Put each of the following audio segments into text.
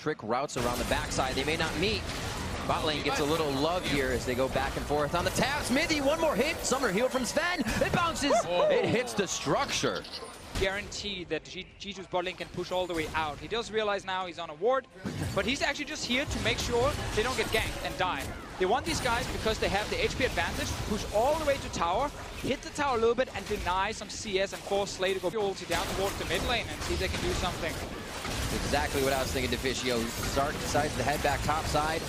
Trick routes around the backside. They may not meet. Bot lane gets a little love here as they go back and forth on the tap. Smithy, one more hit. Summoner heal from Sven. It bounces. It hits the structure. Guaranteed that G2's bot lane can push all the way out. He does realize now he's on a ward, but he's actually just here to make sure they don't get ganked and die. They want these guys because they have the HP advantage, push all the way to tower, hit the tower a little bit and deny some CS and force Slay to go ulti down towards the mid lane and see if they can do something. Exactly what I was thinking, Deficio. Stark decides to head back top side.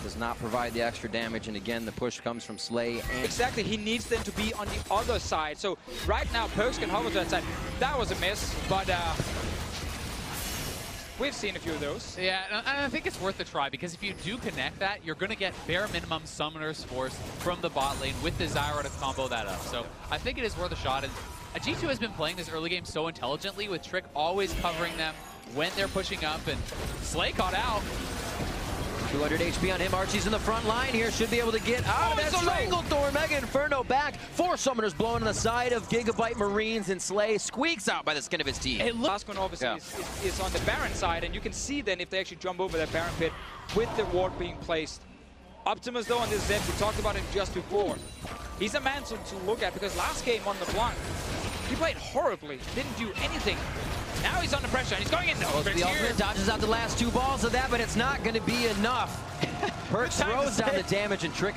Does not provide the extra damage, and again, the push comes from Slay. And exactly, he needs them to be on the other side. So right now, Perks can hover to that side. That was a miss, but we've seen a few of those. Yeah, and I think it's worth a try, because if you do connect that, you're going to get bare minimum Summoner's Force from the bot lane with the Zyra to combo that up. So I think it is worth a shot. And G2 has been playing this early game so intelligently, with Trick always covering them when they're pushing up, and Slay caught out. 200 HP on him. Archie's in the front line here. Should be able to get out of that Stranglethorn. Mega Inferno back. 4 Summoners blowing on the side of Gigabyte Marines, and Slay squeaks out by the skin of his teeth. The last one obviously is on the Baron side, and you can see then if they actually jump over that Baron pit with the ward being placed. Optimus though on this Zed, we talked about him just before. He's a man to look at, because last game on the Blanc, he played horribly, didn't do anything. Now he's under pressure, and he's going in. The ultimate dodges out the last 2 balls of that, but it's not going to be enough. Perks throws down the damage, and Trick.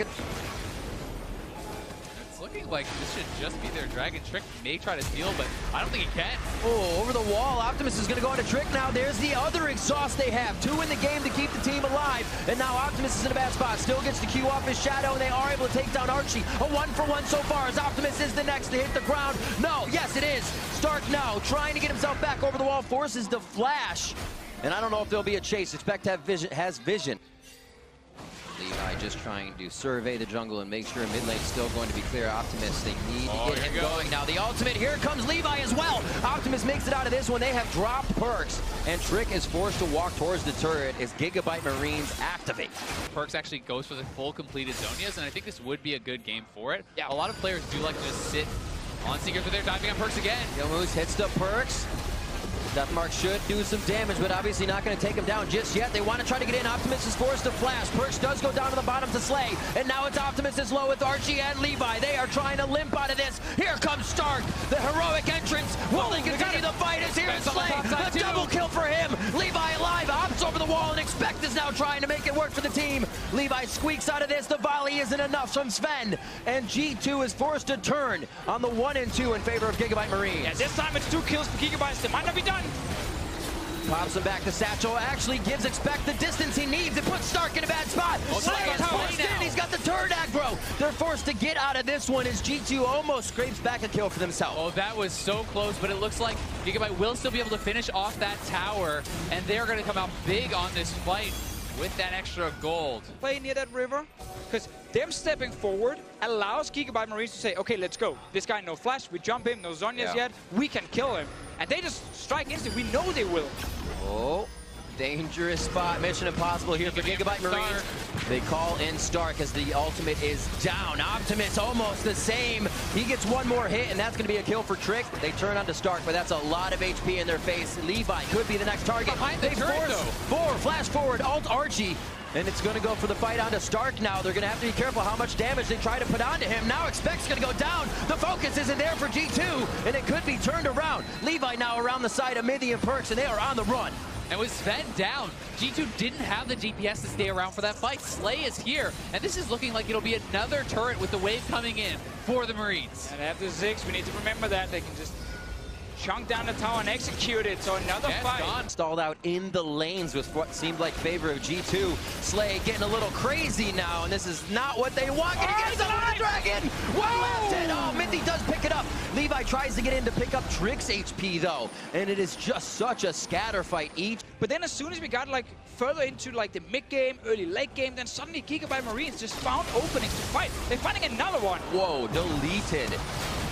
It's looking like this should just be their Dragon. Trick may try to steal, but I don't think he can. Oh, over the wall. Optimus is going to go into Trick now. There's the other exhaust they have. 2 in the game to keep the team alive. And now Optimus is in a bad spot. Still gets the Q off his shadow, and they are able to take down Archie. A 1-for-1 so far, as Optimus is the next to hit the ground. No, yes it is. Stark now trying to get himself back over the wall. Forces the flash. And I don't know if there'll be a chase. Expect to have vision. Has vision. Levi just trying to survey the jungle and make sure mid lane's still going to be clear. Optimus, they need to get him going now. The ultimate, here comes Levi as well. Optimus makes it out of this one. They have dropped Perks, and Trick is forced to walk towards the turret as Gigabyte Marines activate. Perks actually goes for the full completed Zonias, and I think this would be a good game for it. Yeah. A lot of players do like to just sit on Seekers, but they're diving on Perks again. Yomu's hits the Perks. Deathmark should do some damage, but obviously not going to take him down just yet. They want to try to get in. Optimus is forced to flash. Perks does go down to the bottom to Slay. And now it's Optimus is low with Archie and Levi. They are trying to limp out of this. Here comes Stark, the heroic entrance. Will he continue the fight? Is here Slay. The double kill for him. Levi alive. Ops over the wall, and Expect is now trying to make it work for the team. Levi squeaks out of this. The volley isn't enough from Sven. And G2 is forced to turn on the 1 and 2 in favor of Gigabyte Marines. Yeah, this time it's 2 kills for Gigabytes. It might not be done. Pops him back to Satchel, actually gives Expect the distance he needs. It puts Stark in a bad spot. Slay is forced in, he's got the turret aggro. They're forced to get out of this one as G2 almost scrapes back a kill for themselves. Oh, that was so close, but it looks like Gigabyte will still be able to finish off that tower, and they're going to come out big on this fight with that extra gold. Play near that river, because them stepping forward allows Gigabyte Marines to say, okay, let's go. This guy no flash, we jump him, no Zonias yet, we can kill him. And they just strike instantly, we know they will. Oh, dangerous spot. Mission impossible here for Gigabyte Marines. They call in Stark as the ultimate is down. Optimus almost the same. He gets 1 more hit, and that's going to be a kill for Trick. They turn on to Stark, but that's a lot of HP in their face. Levi could be the next target. They force 4, flash forward, alt Archie. And it's going to go for the fight onto Stark now. They're going to have to be careful how much damage they try to put onto him. Now Expect's going to go down. The focus isn't there for G2, and it could be turned around. Levi now around the side of Mithy and Perks, and they are on the run. And with Sven down, G2 didn't have the DPS to stay around for that fight. Slay is here, and this is looking like it'll be another turret with the wave coming in for the Marines. And after Ziggs, we need to remember that. They can just chunk down the tower and execute it, so another fight. Stalled out in the lanes with what seemed like favor of G2. Slay getting a little crazy now, and this is not what they want. He gets over the dragon! One left hit! Oh, Mithy does pick it up. Levi tries to get in to pick up Trick's HP, though, and it is just such a scatter fight each. But then as soon as we got like further into like the mid-game, early late game, then suddenly Gigabyte Marines just found openings to fight. They're finding another one. Whoa, deleted.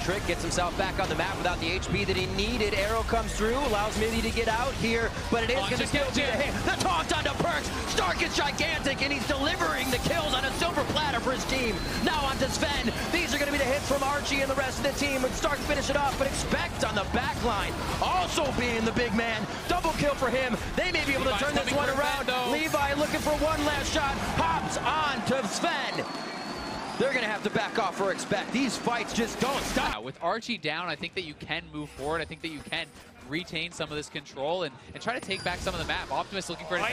Trick gets himself back on the map without the HP that he needed. Arrow comes through, allows Mithy to get out here, but it is going to still be a hit. The taunt onto Perks. Stark is gigantic, and he's delivering the kills on a silver platter for his team. Now onto Sven. The these are going to be the hits from Archie and the rest of the team. And Stark finish it off, but Expect on the back line, also being the big man. Double kill for him. They may be able to turn this one around. Levi looking for one last shot. Hops on to Sven. They're going to have to back off for Expect. These fights just don't stop. With Archie down, I think that you can move forward. I think that you can retain some of this control and try to take back some of the map. Optimus looking for an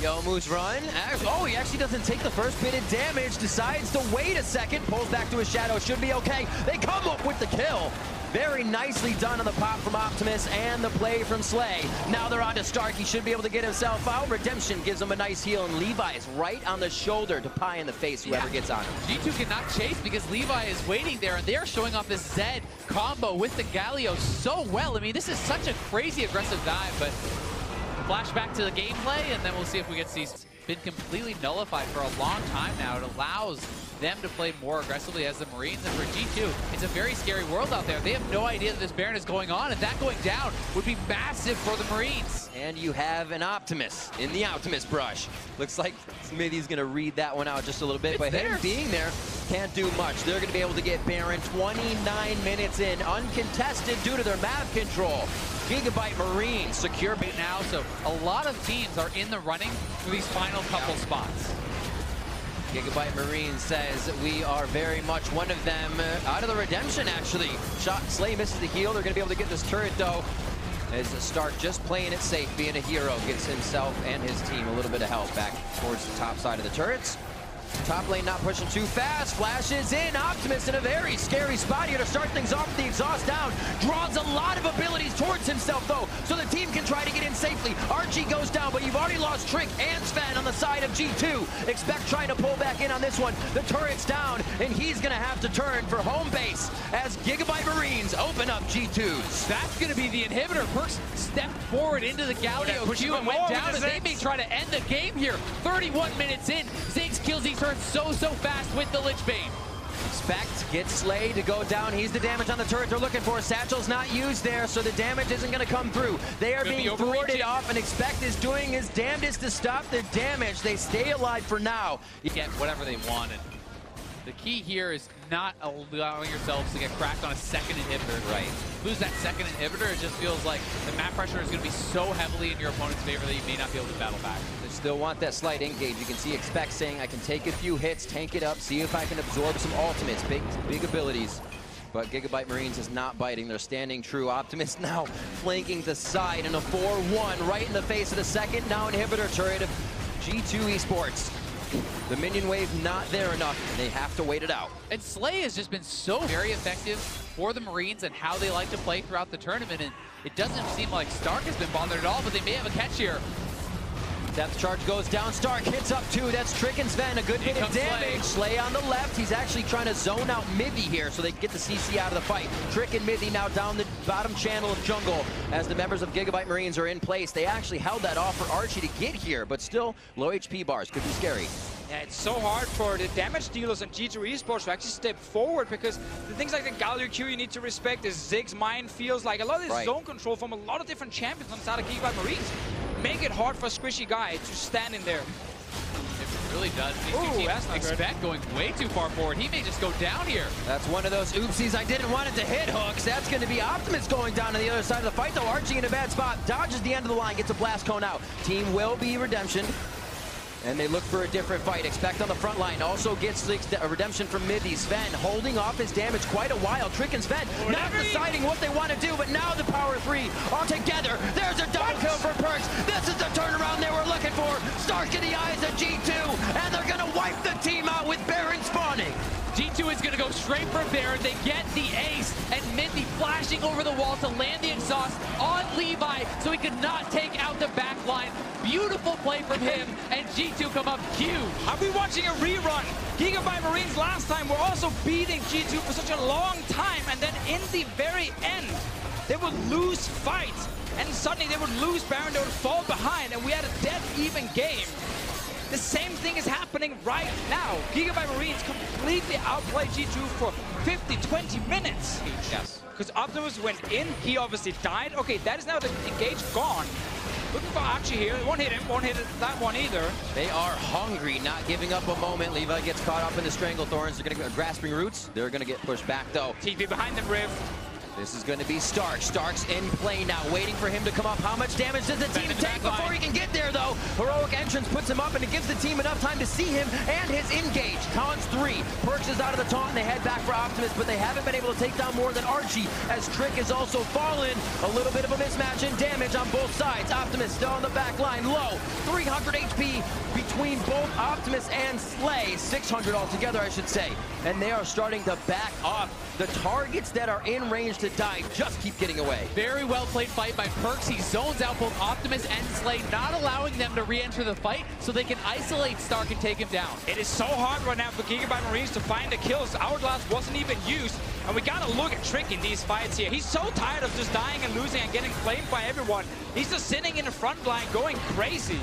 Youmuu's run. Oh, he actually doesn't take the first bit of damage. Decides to wait a second. Pulls back to his shadow. Should be okay. They come up with the kill. Very nicely done on the pop from Optimus and the play from Slay. Now they're on to Stark. He should be able to get himself out. Redemption gives him a nice heal, and Levi is right on the shoulder to pie in the face whoever gets on him. G2 cannot chase because Levi is waiting there, and they're showing off this Zed combo with the Galio so well. I mean, this is such a crazy aggressive dive, but flashback to the gameplay, and then we'll see if we get It's been completely nullified for a long time now. It allows them to play more aggressively as the Marines, and for G2, it's a very scary world out there. They have no idea that this Baron is going on, and that going down would be massive for the Marines. And you have an Optimus in the Optimus brush. Looks like Smithy's gonna read that one out just a little bit, but him being there can't do much. They're gonna be able to get Baron 29 minutes in, uncontested due to their map control. Gigabyte Marines secure now, so a lot of teams are in the running for these final couple spots. Gigabyte Marines says we are very much one of them. Out of the Redemption, actually. Slay misses the heal. They're going to be able to get this turret, though, as Stark just playing it safe, being a hero, gets himself and his team a little bit of help back towards the top side of the turrets. Top lane not pushing too fast. Flashes in. Optimus in a very scary spot here to start things off with the exhaust down. Draws a lot of abilities towards himself, though, so the team can try to get in safely. Archie goes down, but you've already lost Trick and Sven on the side of G2. Expect trying to pull back in on this one. The turret's down, and he's going to have to turn for home base as Gigabyte Marines open up G2's. That's going to be the inhibitor. Perks stepped forward into the Galio queue and went down, and they may try to end the game here. 31 minutes in. Ziggs kills these turrets so fast with the Lich Bane. Expect gets Slay to go down. He's the damage on the turret they're looking for. Satchel's not used there, so the damage isn't going to come through. They are being thwarted off, and Expect is doing his damnedest to stop their damage. They stay alive for now. You get whatever they want, and the key here is not allowing yourselves to get cracked on a second inhibitor. Right. Lose that second inhibitor, it just feels like the map pressure is going to be so heavily in your opponent's favor that you may not be able to battle back. They still want that slight engage. You can see Expect saying, I can take a few hits, tank it up, see if I can absorb some ultimates, big abilities. But Gigabyte Marines is not biting. They're standing true. Optimus now flanking the side in a 4-1 right in the face of the second now inhibitor turret of G2 Esports. The minion wave not there enough. They have to wait it out. And Slay has just been so very effective for the Marines and how they like to play throughout the tournament. And it doesn't seem like Stark has been bothered at all, but they may have a catch here. Depth charge goes down. Stark hits up two. That's Trick and Sven. A good bit of damage. Slay on the left. He's actually trying to zone out Mithy here so they can get the CC out of the fight. Trick and Mithy now down the bottom channel of jungle as the members of Gigabyte Marines are in place. They actually held that off for Archie to get here, but still low HP bars. Could be scary. Yeah, it's so hard for the damage dealers and G2 Esports to actually step forward because the things like the Galio Q you need to respect, is Ziggs minefields, like a lot of this zone control from a lot of different champions on the side of Gigabyte Marines make it hard for a squishy guy to stand in there. It really does. These two teams Expect going way too far forward. He may just go down here. That's one of those oopsies. I didn't want it to hit hooks. That's going to be Optimus going down to the other side of the fight, though. Archie in a bad spot. Dodges the end of the line, gets a blast cone out. Team will be Redemption. And they look for a different fight. Expect on the front line. Also gets a redemption from Mithy. Sven holding off his damage quite a while. Trick and Sven not deciding what they want to do, but now the power three all together. There's a double kill for Perks. This is the turnaround they were looking for. Stark in the eyes of G2, and they're going to wipe the team out with Baron spawning. G2 is going to go straight for Baron. They get the ace, and Mithy flashing over the wall to land the exhaust on Levi so he could not take out the back line. Beautiful play from him, and G2 come up huge. I've been watching a rerun. Gigabyte Marines last time were also beating G2 for such a long time, and then in the very end, they would lose fights, and suddenly they would lose Baron, they would fall behind, and we had a dead even game. The same thing is happening right now. Gigabyte Marines completely outplay G2 for 50-20 minutes. Yes. Because Optimus went in, he obviously died. Okay, that is now the engage gone. Looking for Archie here. Won't hit him. Won't hit that one either. They are hungry, not giving up a moment. Levi gets caught up in the strangle thorns. They're going to go grasping roots. They're going to get pushed back, though. TP behind them, Riv. This is going to be Stark. Stark's in play now, waiting for him to come up. How much damage does the team take before he can get there, though? Heroic entrance puts him up, and it gives the team enough time to see him and his engage. Counts 3. Perks is out of the taunt, and they head back for Optimus, but they haven't been able to take down more than Archie, as Trick is also fallen. A little bit of a mismatch in damage on both sides. Optimus still on the back line, low. 300 HP between both Optimus and Slay. 600 altogether, I should say. And they are starting to back off. The targets that are in range to die just keep getting away. Very well played fight by Perks. He zones out both Optimus and Slay, not allowing them to re-enter the fight so they can isolate Stark and take him down. It is so hard right now for Gigabyte Marines to find the kills. Hourglass wasn't even used, and we gotta look at Trick in these fights here. He's so tired of just dying and losing and getting flamed by everyone. He's just sitting in the front line going crazy.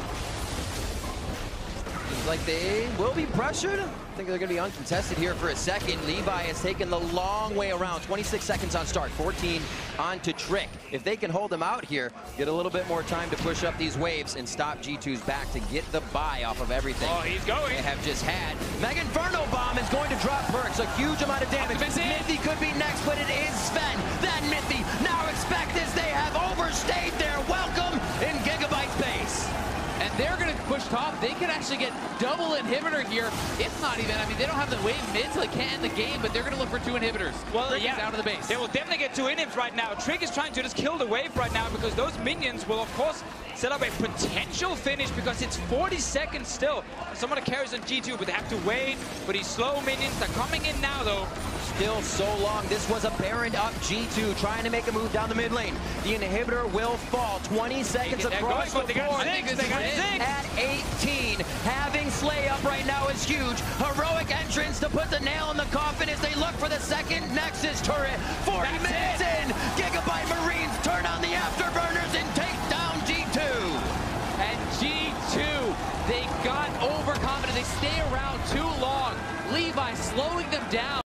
Seems like they will be pressured. I think they're going to be uncontested here for a second. Levi has taken the long way around. 26 seconds on start, 14 on to Trick. If they can hold them out here, get a little bit more time to push up these waves and stop G2's back to get the buy off of everything. Oh, he's going. They have just had. Mega Inferno Bomb is going to drop Perks. A huge amount of damage. Mithy could be next, but it is Sven. Then Mithy. Now expect this. They have overstayed their welcome in Gigabyte's base. And they're going to push top. They could actually get double inhibitor here, if not even. I mean, they don't have the wave mid, so they can't end the game, but they're going to look for 2 inhibitors. Well, Trick yeah, is down to the base. They will definitely get 2 inhibs right now. Trick is trying to just kill the wave right now because those minions will, of course, set up a potential finish because it's 40 seconds still. Some of the carries on G2, but they have to wait for these slow minions. They're coming in now, though. Still so long. This was a Baron up G2 trying to make a move down the mid lane. The inhibitor will fall. 20 seconds across the board. They got 6. At 18. Having Slay up right now is huge. Heroic entrance to put the nail in the coffin as they look for the second Nexus turret. 40 minutes in. Gigabyte Marines turn on the afterburners and take down G2. And G2, they got overconfident. They stay around too long. Levi slowing them down.